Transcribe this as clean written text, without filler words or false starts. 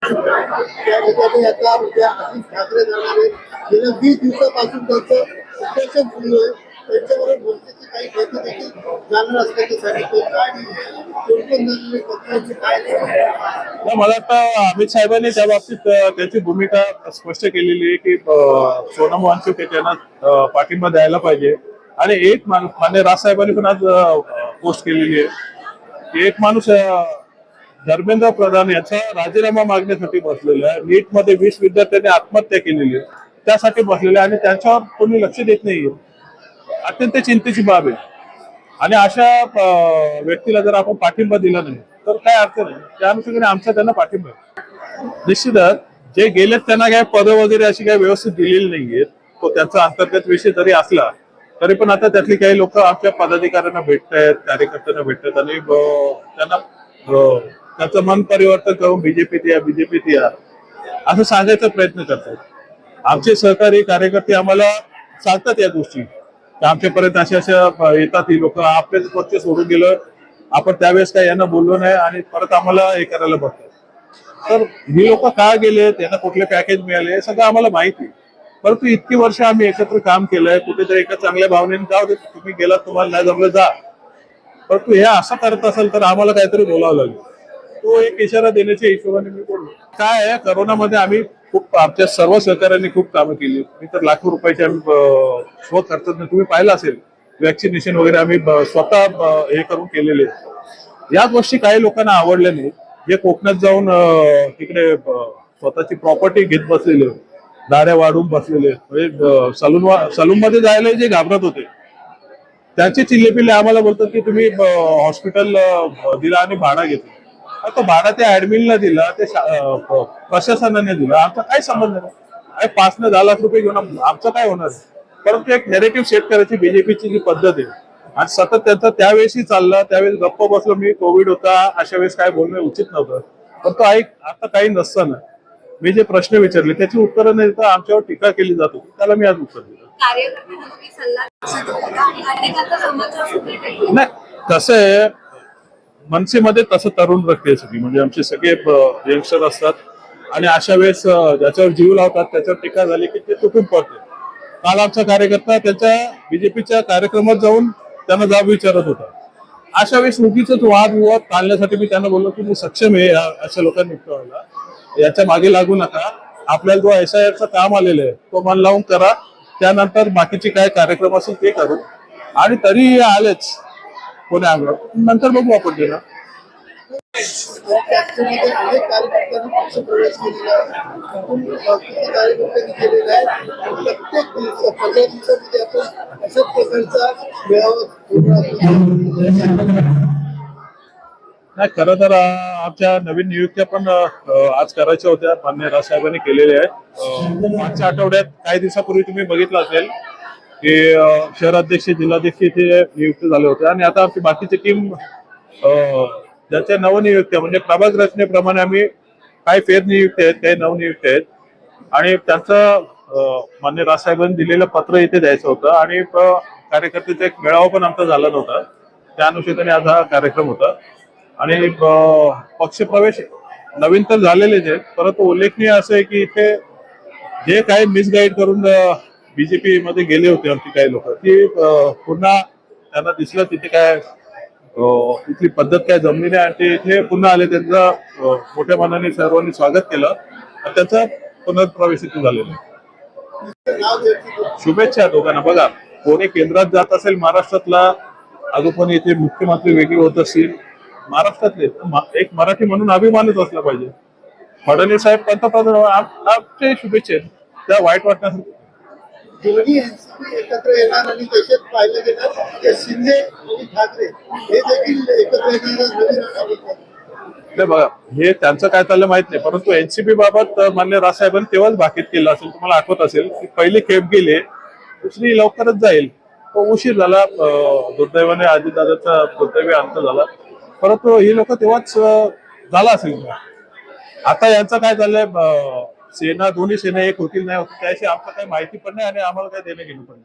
त्या ठिकाणी आता उद्या आदित्य ठाकरे जाणार आहेत. गेल्या 20 दिवसापासून त्यांचं उपोषण सुरू आहे. त्यांच्याबरोबर भोसलेची काही नेते देखील जाणार असल्याचे सांगितलं आणि कोणकोण जाणार पक्षाचे काय मला वाटतं अमित साहेबांनी त्या बाबतीत त्याची भूमिका स्पष्ट केलेली आहे की सोनम वांगचुक त्यांना पाठिंबा द्यायला पाहिजे. आणि एक मान्य राजसाहेबांनी पण आज पोस्ट केलेली आहे की एक माणूस धर्मेंद्र प्रधान याचा राजीनामा मागण्यासाठी बसलेला आहे. नीट मध्ये 20 विद्यार्थ्यांनी आत्महत्या केलेली आहे, त्यासाठी बसलेले आणि त्यांच्यावर कोणी लक्ष देत नाहीये. अत्यंत चिंतेची बाब आहे. आणि अशा व्यक्तीला जर आपण पाठिंबा दिला नाही तर काय अर्थ नाही. त्या अनुषंगाने आमचा त्यांना पाठिंबा आहे. निश्चितच जे गेलेत त्यांना काय पद वगैरे अशी काही व्यवस्थित दिलेली नाहीये. तो त्यांचा अंतर्गत विषय जरी असला तरी पण आता त्यातली काही लोक आमच्या पदाधिकाऱ्यांना भेटतायत, कार्यकर्त्यांना भेटतात आणि त्यांना त्याचं मन परिवर्तन करून बीजेपीत या असं सांगायचा प्रयत्न करतात. आमचे सहकारी कार्यकर्ते आम्हाला सांगतात या गोष्टी. आमच्यापर्यंत अशा येतात ही लोक, आपलेच पक्ष सोडून गेलं, आपण त्यावेळेस काय यांना बोललो नाही आणि परत आम्हाला हे करायला बघतात. तर ही लोक का गेले, त्यांना कुठले पॅकेज मिळाले हे सगळं आम्हाला माहिती. परंतु इतकी वर्ष आम्ही एकत्र काम केलंय, कुठेतरी एका चांगल्या भावनेने जाऊ दे, तुम्ही गेला तुम्हाला नाही जमलं जा. परंतु हे असं करत असेल तर आम्हाला काहीतरी बोलावं लागेल. तो एक इशारा देण्याच्या हिशोबाने मी बोललो. काय आहे, करोनामध्ये आम्ही खूप आमच्या सर्व सहकार्यांनी खूप कामं केली. मी तर लाखो रुपयाचे आम्ही स्वखर्चाने तुम्ही पाहिलं असेल वॅक्सिनेशन वगैरे आम्ही स्वतः हे करून केलेले. या गोष्टी काही लोकांना आवडल्या नाही. जे कोकणात जाऊन तिकडे स्वतःची प्रॉपर्टी घेत बसलेले, दाऱ्या वाढून बसलेले, म्हणजे सलून मध्ये जायला जे घाबरत होते त्याचे चिल्लेपिल्ले आम्हाला बोलतात की तुम्ही हॉस्पिटल दिला आणि भाडा घेतला. आता भाडा त्या ऍडमिनला दिला, ते प्रशासनाने दिला, आमचा काय संबंध नाही. 5 न 10 लाख रुपये घेऊन आमचं काय होणार. परंतु एक नेरेटिव्ह सेट करायची बीजेपीची जी पद्धत आहे आणि सतत त्यांचा त्यावेळेसही चालला. त्यावेळेस गप्प बसलो मी, कोविड होता, अशा वेळेस काय बोलणं उचित नव्हतं. पण तो आता काही नसताना मी जे प्रश्न विचारले त्याची उत्तरं न देता आमच्यावर टीका केली जात होती, त्याला मी आज उत्तर दिलं. नाही, कसं आहे, मनसेमध्ये तसं तरुण रक्ती सगळी, म्हणजे आमचे सगळे यंगस्टर असतात आणि अशा वेळेस ज्याच्यावर जीव लावतात त्याच्यावर टीका झाली की ते तुटून पडते. काल आमचा कार्यकर्ता त्याच्या बीजेपीच्या कार्यक्रमात जाऊन त्यांना जाब विचारत होता. अशा वेळेस उगीच वादविवाद टाळण्यासाठी मी त्यांना बोललो की मी सक्षम आहे अशा लोकांनी युक्त व्हायला, याच्या मागे लागू नका. आपल्याला जो SIRचं काम आलेलं आहे तो मन लावून करा, त्यानंतर बाकीचे काय कार्यक्रम असेल ते करू. आणि तरी आलेच कोणी आग्रह, नंतर बघू आपण देणार. पक्षामध्ये अनेक कार्यकर्त्यांनी पक्ष प्रवेश केलेला आहे. किती कार्यकर्त्यांनी केलेला आहे. प्रत्येक 15 दिवसामध्ये आपण अशाच प्रकारचा मेळावा. नाही, खरं तर आमच्या नवीन नियुक्त्या पण आज करायच्या होत्या, मान्य राजसाहेबांनी केलेल्या आहेत. मागच्या आठवड्यात काही दिवसापूर्वी तुम्ही बघितलं असेल की शहराध्यक्ष जिल्हाध्यक्ष इथे नियुक्त झाले होते आणि आता आमची बाकीची टीम ज्याच्या नवनियुक्त्या म्हणजे प्रभाग रचनेप्रमाणे आम्ही काही फेरनियुक्त्या आहेत, काही नवनियुक्त्या आहेत आणि त्यांचं मान्य राजसाहेबांनी दिलेलं पत्र इथे द्यायचं होतं आणि कार्यकर्त्याचा एक मेळावा पण आमचा झाला नव्हता. त्या अनुषंगाने आज हा कार्यक्रम होता. आणि पक्षप्रवेश नवीन तर झालेलेच आहेत, परंतु उल्लेखनीय असं आहे की इथे जे काही मिसगाईड करून बीजेपी मध्ये गेले होते आमची काही लोक, ती पुन्हा त्यांना दिसलं तिथे काय तिथली पद्धत काय जमली नाही आणि ते इथे पुन्हा आले. त्यांचं मोठ्या मनाने सर्वांनी स्वागत केलं आणि त्यांचा पुनर्प्रवेश इथे झालेला आहे. शुभेच्छा दोघांना. बघा, कोणी केंद्रात जात असेल महाराष्ट्रातला, अजून पण इथे मुख्यमंत्री वेगळे होत असतील महाराष्ट्रातले, एक मराठी म्हणून अभिमानच असला पाहिजे. फडणवीस साहेब पंतप्रधान, आमचे शुभेच्छा. त्या वाईट वाटण्यासारखं दोन्ही एनसीपी एकत्र येणार आणि देशात पाहिलं गेलं की शिंदे आणि ठाकरे हे देखील एकत्र येणार. बघा, हे त्यांचं काय चाललं माहित नाही, परंतु एनसीपी बाबत मान्य राजसाहेबांनी तेव्हाच भाकीत केलं असेल. तुम्हाला आठवत असेल की पहिली खेप गेले, दुसरी लवकरच जाईल. तो उशीर झाला, दुर्दैवाने अजितदादाचा दुर्दैवी अंत झाला, परंतु ही लोक तेव्हाच झाला असेल. आता यांचं काय चाललंय, सेना दोन्ही सेना एक होतील नाही होतील त्याशी आमचं काही माहिती पण नाही आणि आम्हाला काय देणं घेणं पण नाही.